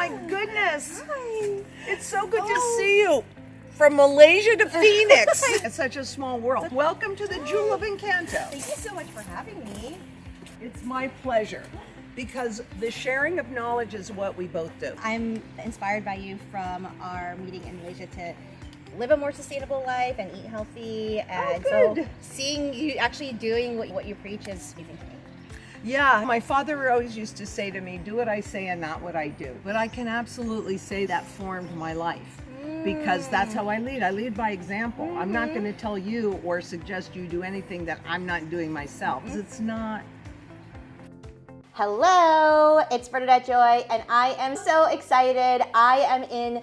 my goodness. Hi. It's so good to see you. From Malaysia to Phoenix. It's such a small world. Welcome to the Jewel of Encanto. Thank you so much for having me. It's my pleasure because the sharing of knowledge is what we both do. I'm inspired by you from our meeting in Malaysia to live a more sustainable life and eat healthy. And good. so seeing you actually doing what you preach is amazing to me. Yeah, my father always used to say to me, do what I say and not what I do. But I can absolutely say that formed my life because that's how I lead. I lead by example. I'm not going to tell you or suggest you do anything that I'm not doing myself. 'Cause it's not. Hello, it's Bernadette Joy, and I am so excited. I am in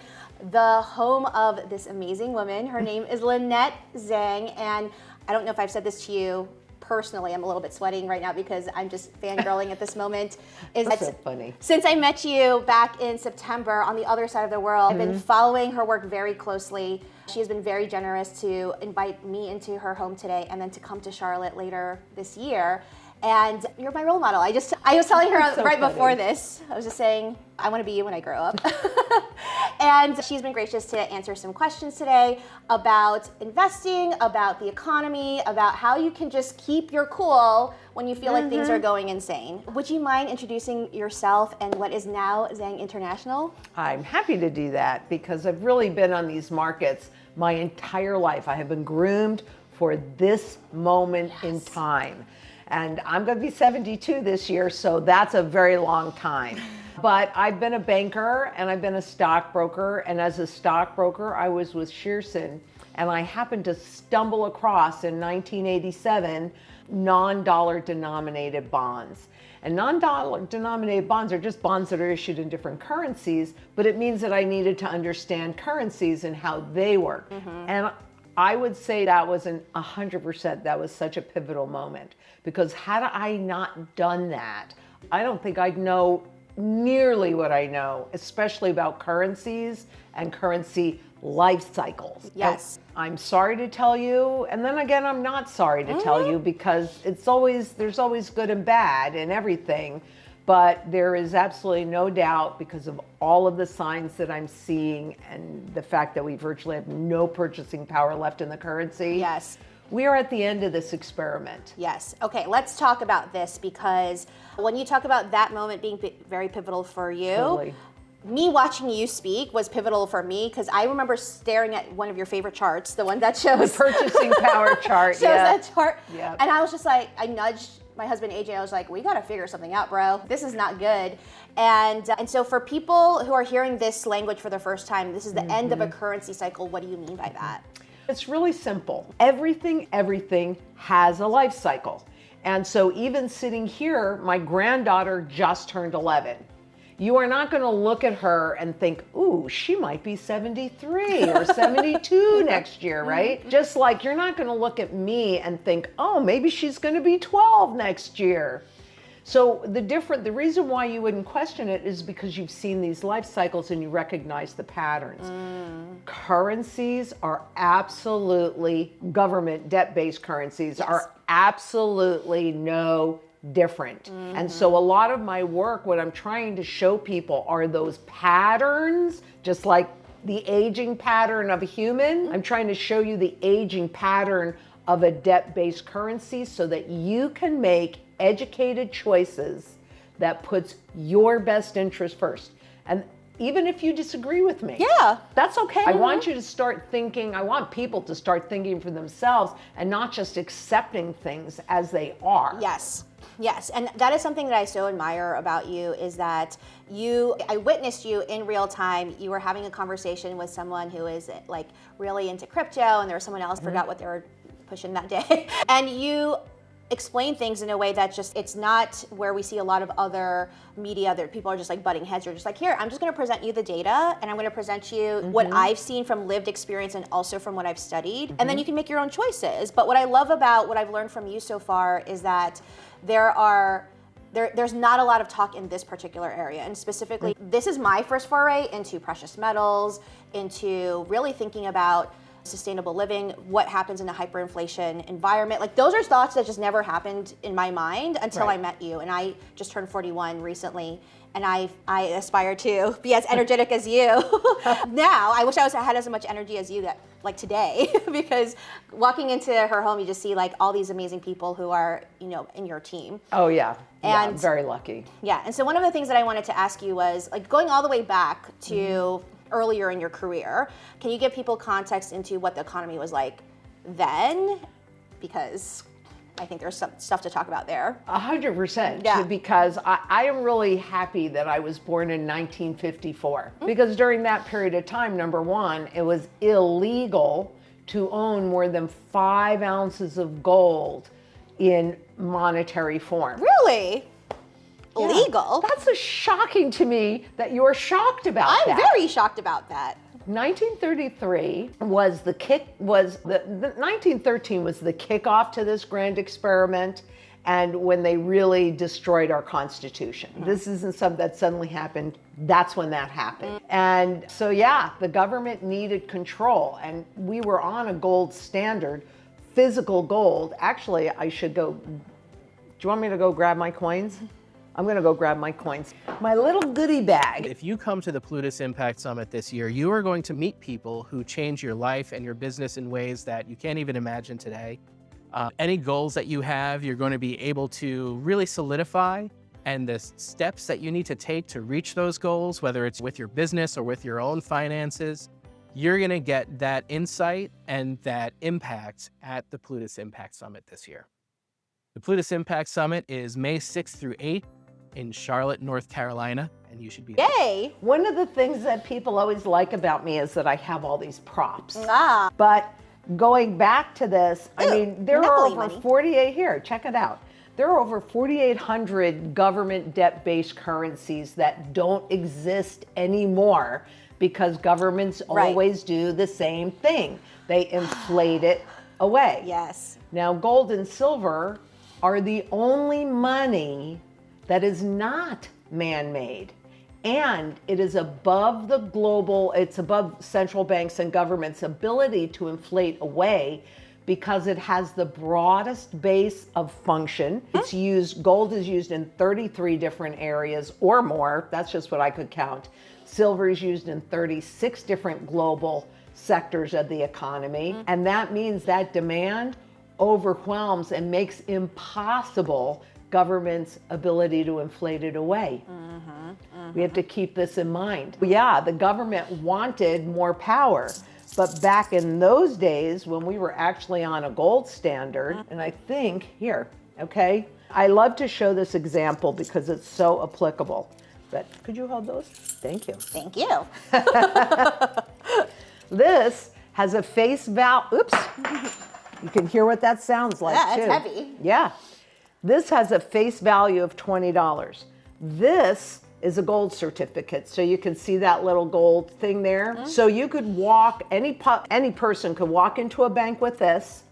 the home of this amazing woman. Her name is Lynette Zang, and I don't know if I've said this to you personally. I'm a little bit sweating right now because I'm just fangirling at this moment. That's so funny. Since I met you back in September on the other side of the world, I've been following her work very closely. She has been very generous to invite me into her home today and then to come to Charlotte later this year. And you're my role model. I was telling her so right funny. before this, I was just saying, I want to be you when I grow up. And she's been gracious to answer some questions today about investing, about the economy, about how you can just keep your cool when you feel like things are going insane. Would you mind introducing yourself and what is now Zang International? I'm happy to do that because I've really been on these markets my entire life. I have been groomed for this moment in time. And I'm going to be 72 this year, so that's a very long time. But I've been a banker and I've been a stockbroker. And as a stockbroker, I was with Shearson. And I happened to stumble across in 1987 non-dollar denominated bonds. And non-dollar denominated bonds are just bonds that are issued in different currencies, but it means that I needed to understand currencies and how they work. And I would say that was 100%, that was such a pivotal moment. Because had I not done that, I don't think I'd know nearly what I know, especially about currencies and currency life cycles. Yes. And I'm sorry to tell you, and then again, I'm not sorry to tell you because there's always good and bad in everything. But there is absolutely no doubt because of all of the signs that I'm seeing and the fact that we virtually have no purchasing power left in the currency. Yes. We are at the end of this experiment. Yes. Okay, let's talk about this because when you talk about that moment being very pivotal for you, Totally. Me watching you speak was pivotal for me because I remember staring at one of your favorite charts, the one that shows The purchasing power chart. shows Yeah. that chart. Yeah. And I was just like, I nudged my husband AJ. I was like, we got to figure something out, bro. This is not good. And so for people who are hearing this language for the first time, this is the end of a currency cycle. What do you mean by that? It's really simple. Everything has a life cycle. And so even sitting here, my granddaughter just turned 11. You are not going to look at her and think, ooh, she might be 73 or 72 next year, right? Just like you're not going to look at me and think, oh, maybe she's going to be 12 next year. So the reason why you wouldn't question it is because you've seen these life cycles and you recognize the patterns. Currencies are absolutely, government debt-based currencies are absolutely no different. And so a lot of my work, what I'm trying to show people are those patterns, just like the aging pattern of a human. I'm trying to show you the aging pattern of a debt-based currency so that you can make educated choices that puts your best interest first. And even if you disagree with me, that's okay. I want you to start thinking, I want people to start thinking for themselves and not just accepting things as they are. Yes, and that is something that I so admire about you is that I witnessed you in real time. You were having a conversation with someone who is like really into crypto, and there was someone else, forgot what they were pushing that day. And you explain things in a way that it's not where we see a lot of other media that people are just like butting heads. You're just like, here, I'm just going to present you the data and I'm going to present you what I've seen from lived experience and also from what I've studied. And then you can make your own choices. But what I love about what I've learned from you so far is that there's not a lot of talk in this particular area. And specifically, this is my first foray into precious metals, into really thinking about sustainable living, what happens in a hyperinflation environment. Like those are thoughts that just never happened in my mind until I met you. And I just turned 41 recently, and I aspire to be as energetic as you. Now, I wish I had as much energy as you that like today, because walking into her home, you just see like all these amazing people who are, you know, in your team. Oh yeah, And I'm very lucky. Yeah, and so one of the things that I wanted to ask you was like going all the way back to earlier in your career, can you give people context into what the economy was like then? Because I think there's some stuff to talk about there. 100%. Yeah. Because I am really happy that I was born in 1954. Because during that period of time, number one, it was illegal to own more than 5 ounces of gold in monetary form. Really? Yeah. Legal? That's a shocking to me that you're shocked about that. I'm very shocked about that. 1933 was the 1913 was the kickoff to this grand experiment, and when they really destroyed our Constitution. This isn't something that suddenly happened. That's when that happened. And so yeah, the government needed control, and we were on a gold standard, physical gold. Actually, I should go. Do you want me to go grab my coins? I'm going to go grab my coins. My little goodie bag. If you come to the Plutus Impact Summit this year, you are going to meet people who change your life and your business in ways that you can't even imagine today. Any goals that you have, you're going to be able to really solidify, and the steps that you need to take to reach those goals, whether it's with your business or with your own finances, you're going to get that insight and that impact at the Plutus Impact Summit this year. The Plutus Impact Summit is May 6th through 8th. In Charlotte, North Carolina, and you should be there. Yay! One of the things that people always like about me is that I have all these props. Ah. But going back to this, I mean, there are Monopoly over money. 48 here, check it out. There are over 4,800 government debt-based currencies that don't exist anymore because governments always do the same thing. They inflate it away. Yes. Now, gold and silver are the only money that is not man-made, and it is above the global, it's above central banks and governments' ability to inflate away because it has the broadest base of function. It's used, gold is used in 33 different areas or more, that's just what I could count. Silver is used in 36 different global sectors of the economy, and that means that demand overwhelms and makes impossible government's ability to inflate it away. We have to keep this in mind. Yeah, the government wanted more power, but back in those days when we were actually on a gold standard, and I think, here, okay, I love to show this example because it's so applicable. But could you hold those? Thank you. Thank you. This has a face value, oops, you can hear what that sounds like too. Yeah, it's heavy. Yeah. This has a face value of $20. This is a gold certificate, so you can see that little gold thing there. So you could walk, any person could walk into a bank with this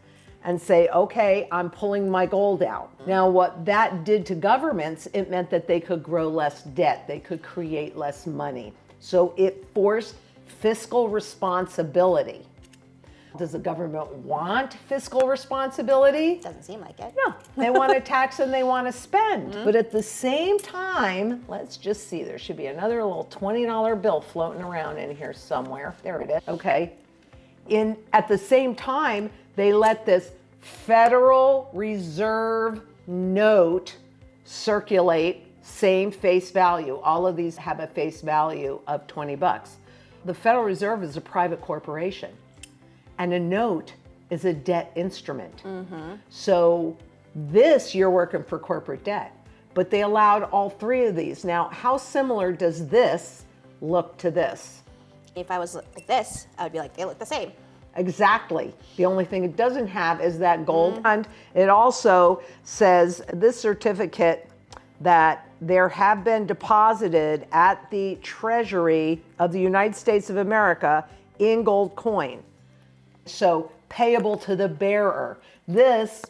and say, okay, I'm pulling my gold out. Now what that did to governments, it meant that they could grow less debt, they could create less money. So it forced fiscal responsibility. Does the government want fiscal responsibility? Doesn't seem like it. No, they want to tax and they want to spend. But at the same time, let's just see, there should be another little $20 bill floating around in here somewhere. There it is, okay. At the same time, they let this Federal Reserve note circulate, same face value. All of these have a face value of 20 bucks. The Federal Reserve is a private corporation. And a note is a debt instrument. So this, you're working for corporate debt, but they allowed all three of these. Now, how similar does this look to this? If I was like this, I would be like, they look the same. Exactly. The only thing it doesn't have is that gold. And it also says this certificate that there have been deposited at the Treasury of the United States of America in gold coin. So payable to the bearer. This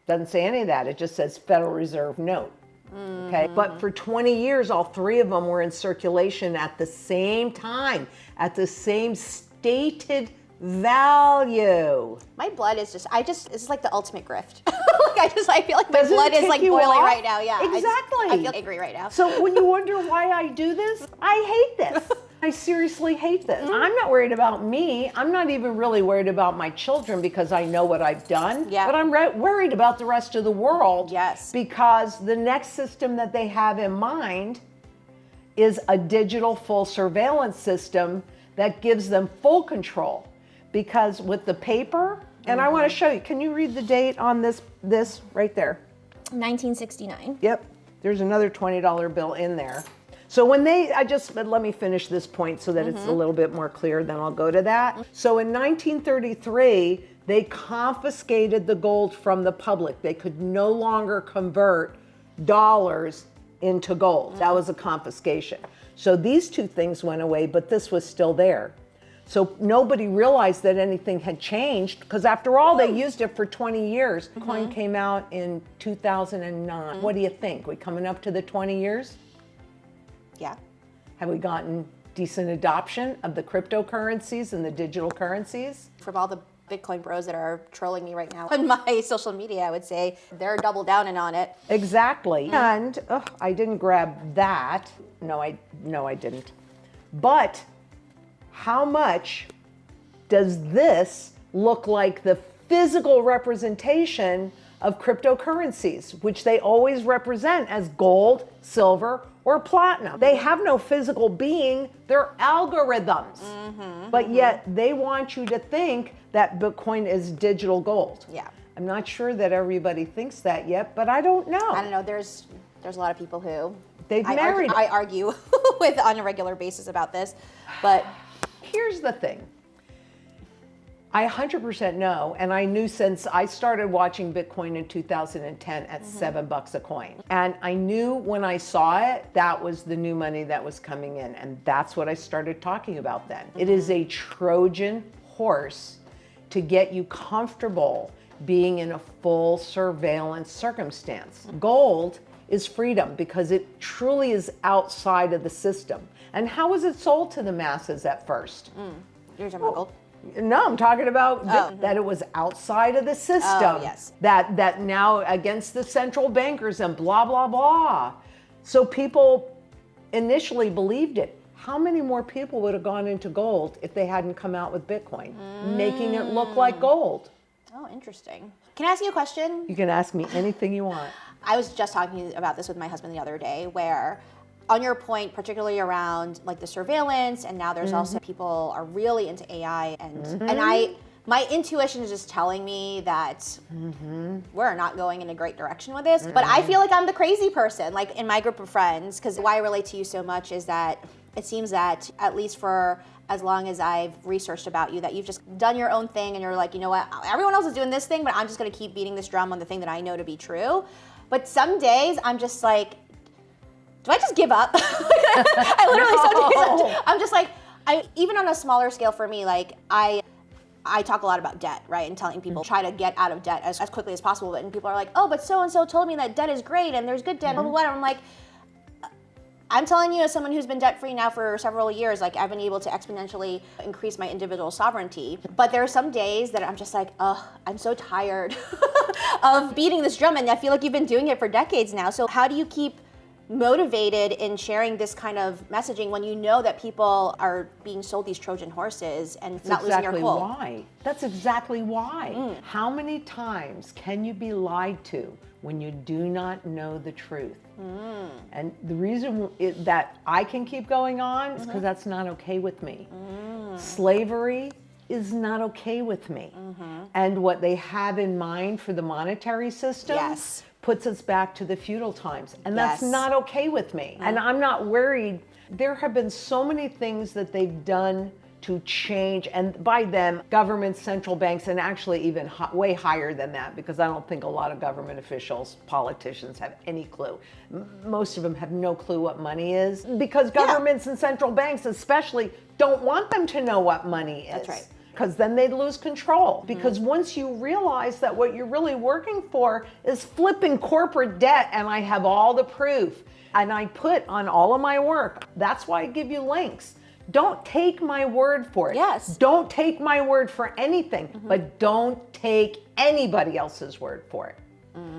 doesn't say any of that. It just says Federal Reserve note. Okay, but for 20 years, all three of them were in circulation at the same time, at the same stated value. My blood is it's like the ultimate grift. I feel like my Doesn't blood it is like tick you boiling off? right now. Yeah, Exactly. I feel angry right now. So when you wonder why I do this, I hate this. I seriously hate this. I'm not worried about me. I'm not even really worried about my children because I know what I've done. Yeah. But I'm worried about the rest of the world. Yes. Because the next system that they have in mind is a digital full surveillance system that gives them full control. Because with the paper, and I want to show you, can you read the date on this right there? 1969. Yep, there's another $20 bill in there. So when let me finish this point so that it's a little bit more clear, then I'll go to that. So in 1933, they confiscated the gold from the public. They could no longer convert dollars into gold. That was a confiscation. So these two things went away, but this was still there. So nobody realized that anything had changed because after all, they used it for 20 years. The coin came out in 2009. What do you think? We coming up to the 20 years? Yeah. Have we gotten decent adoption of the cryptocurrencies and the digital currencies? From all the Bitcoin bros that are trolling me right now on my social media, I would say they're double downing on it. Exactly. And I didn't grab that. No, I didn't. But how much does this look like the physical representation of cryptocurrencies, which they always represent as gold, silver, or platinum? They have no physical being, they're algorithms. But yet they want you to think that Bitcoin is digital gold. Yeah. I'm not sure that everybody thinks that yet, but I don't know. I don't know. There's a lot of people who I argue with on a regular basis about this, but here's the thing. I 100% know, and I knew since I started watching Bitcoin in 2010 at $7 a coin. And I knew when I saw it, that was the new money that was coming in. And that's what I started talking about then. It is a Trojan horse to get you comfortable being in a full surveillance circumstance. Gold is freedom because it truly is outside of the system. And how was it sold to the masses at first? you're talking about gold. No, I'm talking about that it was outside of the system. Oh, yes. That now against the central bankers and blah, blah, blah. So people initially believed it. How many more people would have gone into gold if they hadn't come out with Bitcoin, making it look like gold? Oh, interesting. Can I ask you a question? You can ask me anything you want. I was just talking about this with my husband the other day, where on your point, particularly around like the surveillance, and now there's also people are really into AI, and my intuition is just telling me that we're not going in a great direction with this. But I feel like I'm the crazy person, like in my group of friends, because why I relate to you so much is that it seems that at least for as long as I've researched about you, that you've just done your own thing, and you're like, you know what, everyone else is doing this thing, but I'm just gonna keep beating this drum on the thing that I know to be true. But some days I'm just like, do I just give up? I literally, some days I'm just like, even on a smaller scale for me, like I talk a lot about debt, right? And telling people try to get out of debt as quickly as possible. And people are like, oh, but so-and-so told me that debt is great and there's good debt, blah, blah, blah. And I'm like, I'm telling you as someone who's been debt-free now for several years, like I've been able to exponentially increase my individual sovereignty. But there are some days that I'm just like, oh, I'm so tired of beating this drum. And I feel like you've been doing it for decades now. So how do you keep motivated in sharing this kind of messaging when you know that people are being sold these Trojan horses and not losing your cool? That's exactly why. How many times can you be lied to when you do not know the truth? And the reason that I can keep going on is because that's not okay with me. Slavery is not okay with me. And what they have in mind for the monetary system puts us back to the feudal times. And that's not okay with me. And I'm not worried. There have been so many things that they've done to change, and by them, governments, central banks, and actually even way higher than that, because I don't think a lot of government officials, politicians have any clue. Most of them have no clue what money is, because governments and central banks especially don't want them to know what money is. That's right. Because then they'd lose control. Because once you realize that what you're really working for is flipping corporate debt, and I have all the proof, and I put on all of my work, that's why I give you links. Don't take my word for it. Yes. Don't take my word for anything, but don't take anybody else's word for it.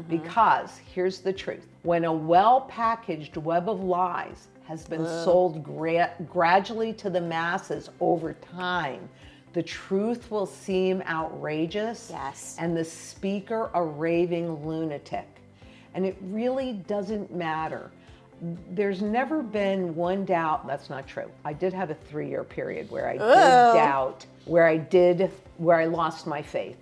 Because here's the truth. When a well-packaged web of lies has been sold gradually to the masses over time, the truth will seem outrageous, Yes. and the speaker a raving lunatic. And it really doesn't matter. There's never been one doubt. That's not true. I did have a 3-year period where I did doubt, where I lost my faith.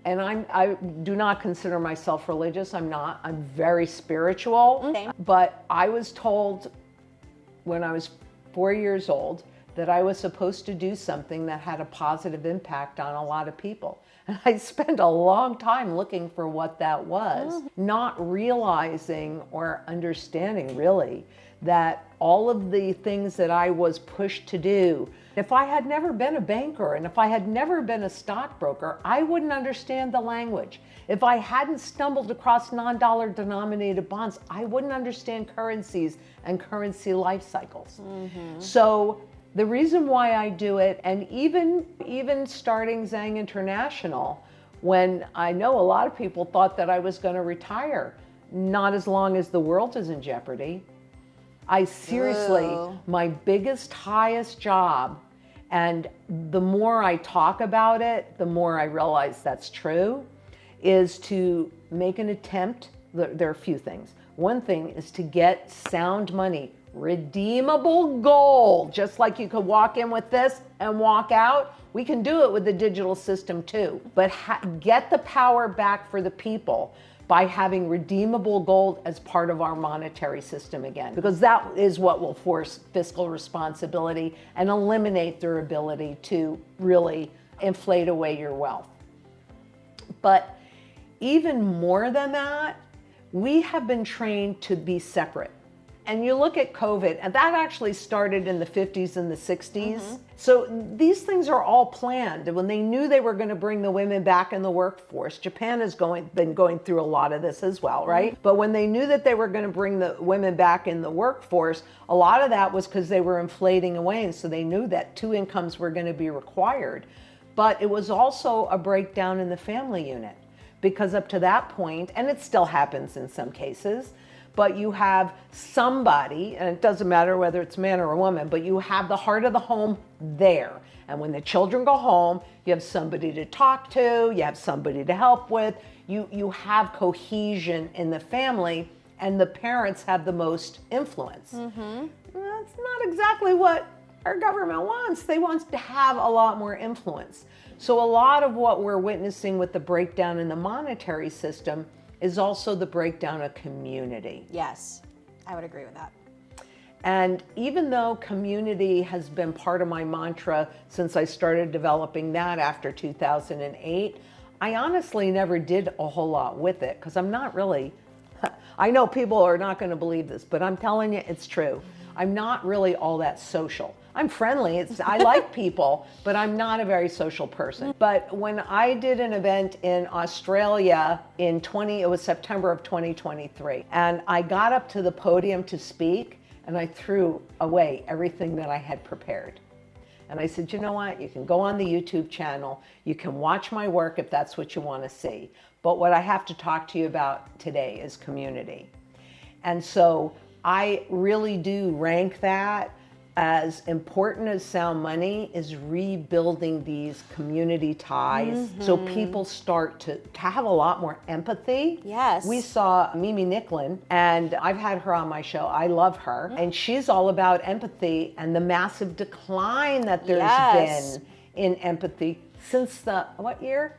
And I do not consider myself religious. I'm not. I'm very spiritual. Same. But I was told when I was 4 years old that I was supposed to do something that had a positive impact on a lot of people. And I spent a long time looking for what that was, not realizing or understanding really that all of the things that I was pushed to do, if I had never been a banker and if I had never been a stockbroker, I wouldn't understand the language. If I hadn't stumbled across non-dollar denominated bonds, I wouldn't understand currencies and currency life cycles. So the reason why I do it, and even starting Zang International, when I know a lot of people thought that I was going to retire, not as long as the world is in jeopardy. I seriously, my biggest, highest job, and the more I talk about it, the more I realize that's true, is to make an attempt. There are a few things. One thing is to get sound money, redeemable gold, just like you could walk in with this and walk out. We can do it with the digital system too, but get the power back for the people by having redeemable gold as part of our monetary system again, because that is what will force fiscal responsibility and eliminate their ability to really inflate away your wealth. But even more than that, we have been trained to be separate. And you look at COVID, and that actually started in the 50s and the 60s. So these things are all planned. When they knew they were going to bring the women back in the workforce, Japan has been going through a lot of this as well, right? But when they knew that they were going to bring the women back in the workforce, a lot of that was because they were inflating away. And so they knew that 2 incomes were going to be required. But it was also a breakdown in the family unit, because up to that point, and it still happens in some cases, but you have somebody, and it doesn't matter whether it's man or a woman, but you have the heart of the home there. And when the children go home, you have somebody to talk to, you have somebody to help with, you have cohesion in the family, and the parents have the most influence. That's not exactly what our government wants. They want to have a lot more influence. So a lot of what we're witnessing with the breakdown in the monetary system is also the breakdown of community. Yes, I would agree with that. And even though community has been part of my mantra since I started developing that after 2008, I honestly never did a whole lot with it, because I'm not really, I know people are not going to believe this, but I'm telling you it's true. I'm not really all that social. I'm friendly, I like people, but I'm not a very social person. But when I did an event in Australia it was September of 2023, and I got up to the podium to speak, and I threw away everything that I had prepared. And I said, you know what, you can go on the YouTube channel, you can watch my work if that's what you want to see. But what I have to talk to you about today is community. And so I really do rank that as important as sound money is rebuilding these community ties, so people start to have a lot more empathy. Yes. We saw Mimi Nicklin, and I've had her on my show. I love her. And she's all about empathy and the massive decline that there's been in empathy since the, what year?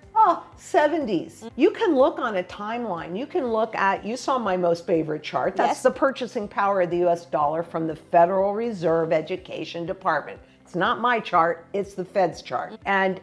70s. You can look on a timeline. You can look at, you saw my most favorite chart. That's the purchasing power of the US dollar from the Federal Reserve Education Department. It's not my chart, it's the Fed's chart. And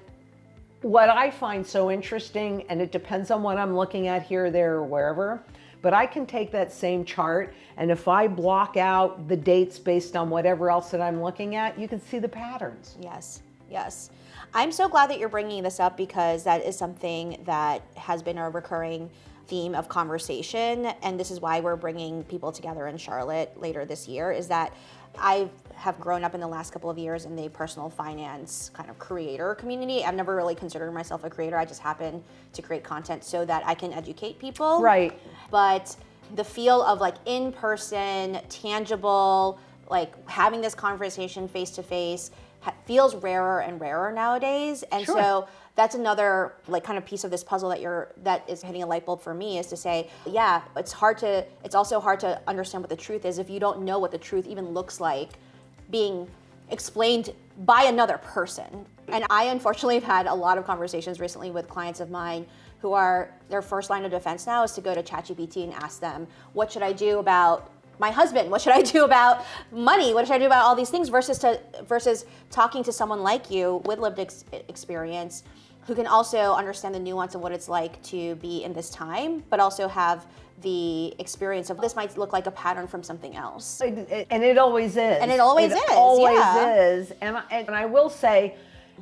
what I find so interesting, and it depends on what I'm looking at here, there, or wherever, but I can take that same chart, and if I block out the dates based on whatever else that I'm looking at, you can see the patterns. Yes, yes. I'm so glad that you're bringing this up, because that is something that has been a recurring theme of conversation, and this is why we're bringing people together in Charlotte later this year, is that I have grown up in the last couple of years in the personal finance kind of creator community. I've never really considered myself a creator. I just happen to create content so that I can educate people. Right. But the feel of like in-person, tangible, like having this conversation face to face feels rarer and rarer nowadays. And Sure. so that's another like kind of piece of this puzzle that is hitting a light bulb for me, is to say, yeah, it's also hard to understand what the truth is if you don't know what the truth even looks like being explained by another person. And I unfortunately have had a lot of conversations recently with clients of mine who are, their first line of defense now is to go to ChatGPT and ask them, what should I do about my husband? What should I do about money? What should I do about all these things? Versus talking to someone like you with lived experience, who can also understand the nuance of what it's like to be in this time, but also have the experience of this might look like a pattern from something else. And it always is. And it always is, always yeah. is. And I will say,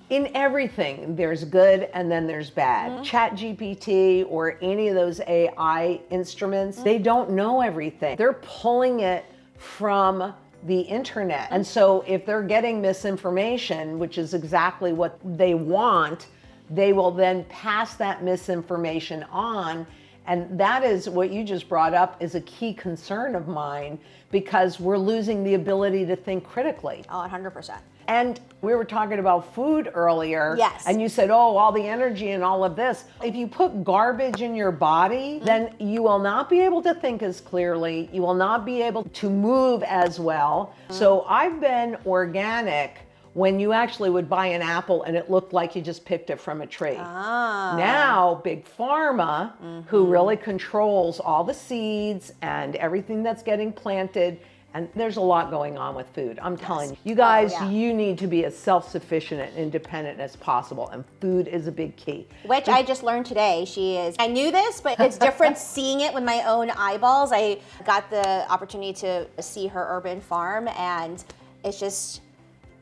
in everything, there's good and then there's bad. ChatGPT or any of those AI instruments, they don't know everything. They're pulling it from the internet. And so if they're getting misinformation, which is exactly what they want, they will then pass that misinformation on. And that is what you just brought up is a key concern of mine, because we're losing the ability to think critically. Oh, 100%. And we were talking about food earlier. Yes. And you said, oh, all the energy and all of this. If you put garbage in your body, then you will not be able to think as clearly. You will not be able to move as well. So I've been organic when you actually would buy an apple and it looked like you just picked it from a tree. Now, Big Pharma, who really controls all the seeds and everything that's getting planted, and there's a lot going on with food. I'm telling you, you guys, you need to be as self-sufficient and independent as possible, and food is a big key. Which I just learned today. I knew this, but it's different seeing it with my own eyeballs. I got the opportunity to see her urban farm, and it's just,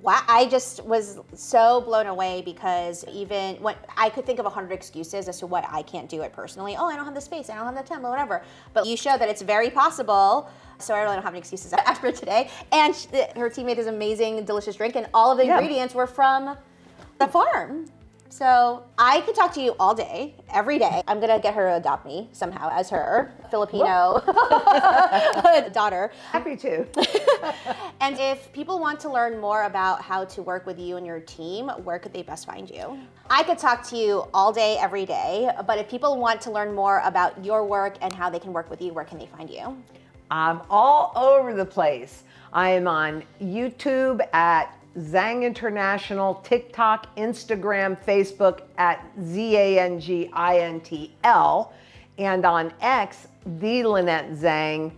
wow, I just was so blown away, because even when I could think of 100 excuses as to why I can't do it personally. Oh, I don't have the space, I don't have the time, or whatever. But you show that it's very possible. So I really don't have any excuses after today. And her team made this amazing, delicious drink, and all of the ingredients were from the farm. So I could talk to you all day, every day. I'm gonna get her to adopt me somehow as her Filipino daughter. Happy to. And if people want to learn more about how to work with you and your team, where could they best find you? I could talk to you all day, every day, but if people want to learn more about your work and how they can work with you, where can they find you? I'm all over the place. I am on YouTube at Zang International, TikTok, Instagram, Facebook at ZANGINTL, and on X, the Lynette Zang,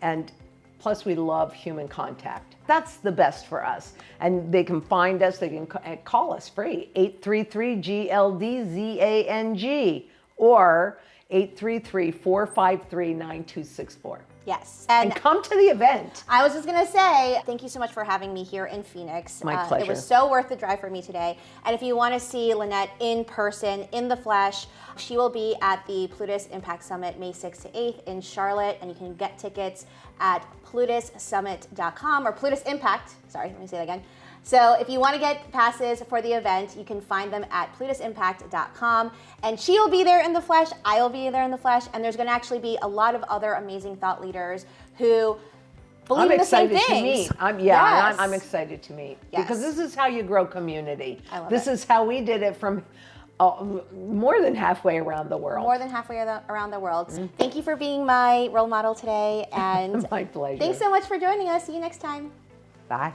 and plus we love human contact. That's the best for us. And they can find us, they can call us free, 833-GLD-ZANG, or 833-453-9264. Yes. And come to the event. I was just gonna say, thank you so much for having me here in Phoenix. My pleasure. It was so worth the drive for me today. And if you wanna see Lynette in person, in the flesh, she will be at the Plutus Impact Summit May 6th to 8th in Charlotte, and you can get tickets at plutussummit.com, or Plutus Impact, sorry, let me say that again. So if you want to get passes for the event, you can find them at plutusimpact.com. And she will be there in the flesh, I will be there in the flesh, and there's going to actually be a lot of other amazing thought leaders who believe in the same things. To meet. I'm excited to meet. Yes. Because this is how you grow community. I love this is how we did it from more than halfway around the world. More than halfway around the world. Mm-hmm. Thank you for being my role model today. And my pleasure. Thanks so much for joining us. See you next time. Bye.